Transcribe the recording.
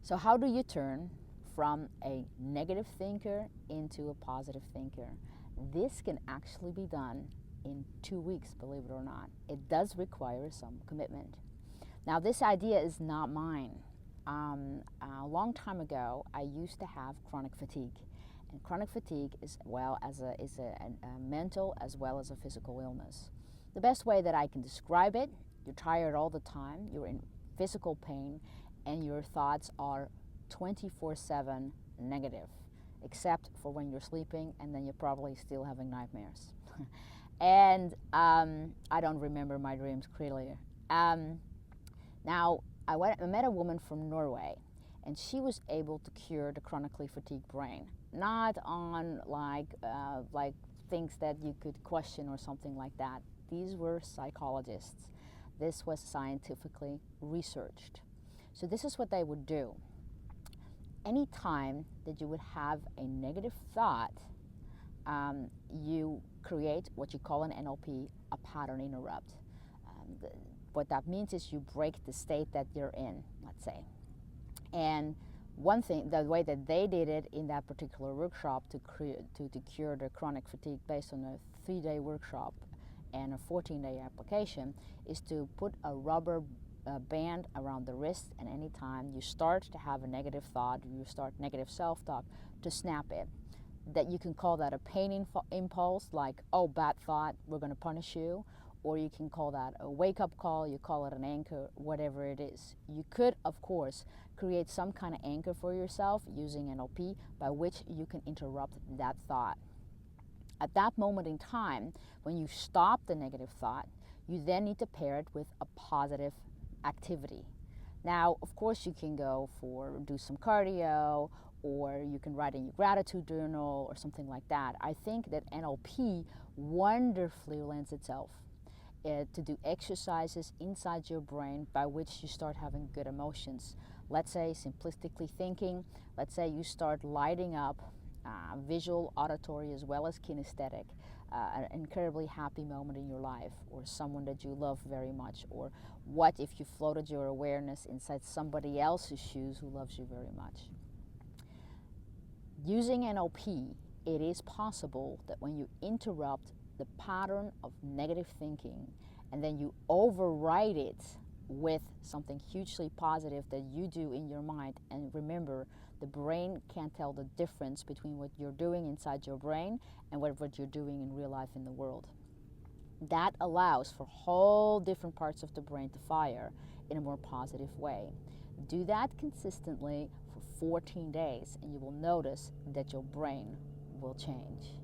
So how do you turn from a negative thinker into a positive thinker? This can actually be done in 2 weeks, believe it or not. It does require some commitment. Now, this idea is not mine. A long time ago, I used to have chronic fatigue. And chronic fatigue is, well, a mental as well as a physical illness. The best way that I can describe it, you're tired all the time, you're in physical pain, and your thoughts are 24/7 negative, except for when you're sleeping, and then you're probably still having nightmares. And I don't remember my dreams clearly. Now, I met a woman from Norway, and she was able to cure the chronically fatigued brain, not on like things that you could question or something like that. These were psychologists. This was scientifically researched. So this is what they would do. Any time that you would have a negative thought, you create what you call an NLP, a pattern interrupt. What that means is you break the state that you're in, let's say. And one thing, the way that they did it in that particular workshop to cure the chronic fatigue based on a 3-day workshop and a 14-day application, is to put a rubber band around the wrist, and anytime you start to have a negative thought, you start negative self-talk, to snap it. That you can call that a pain impulse, like, oh, bad thought, we're going to punish you. Or you can call that a wake-up call, you call it an anchor, whatever it is. You could, of course, create some kind of anchor for yourself using NLP by which you can interrupt that thought. At that moment in time, when you stop the negative thought, you then need to pair it with a positive activity. Now, of course, you can do some cardio, or you can write in your gratitude journal or something like that. I think that NLP wonderfully lends itself to do exercises inside your brain by which you start having good emotions. Let's say, simplistically thinking, let's say you start lighting up visual, auditory, as well as kinesthetic, an incredibly happy moment in your life, or someone that you love very much, or what if you floated your awareness inside somebody else's shoes who loves you very much. Using NLP, it is possible that when you interrupt the pattern of negative thinking and then you override it with something hugely positive that you do in your mind. And remember, the brain can't tell the difference between what you're doing inside your brain and what you're doing in real life in the world. That allows for whole different parts of the brain to fire in a more positive way. Do that consistently for 14 days and you will notice that your brain will change.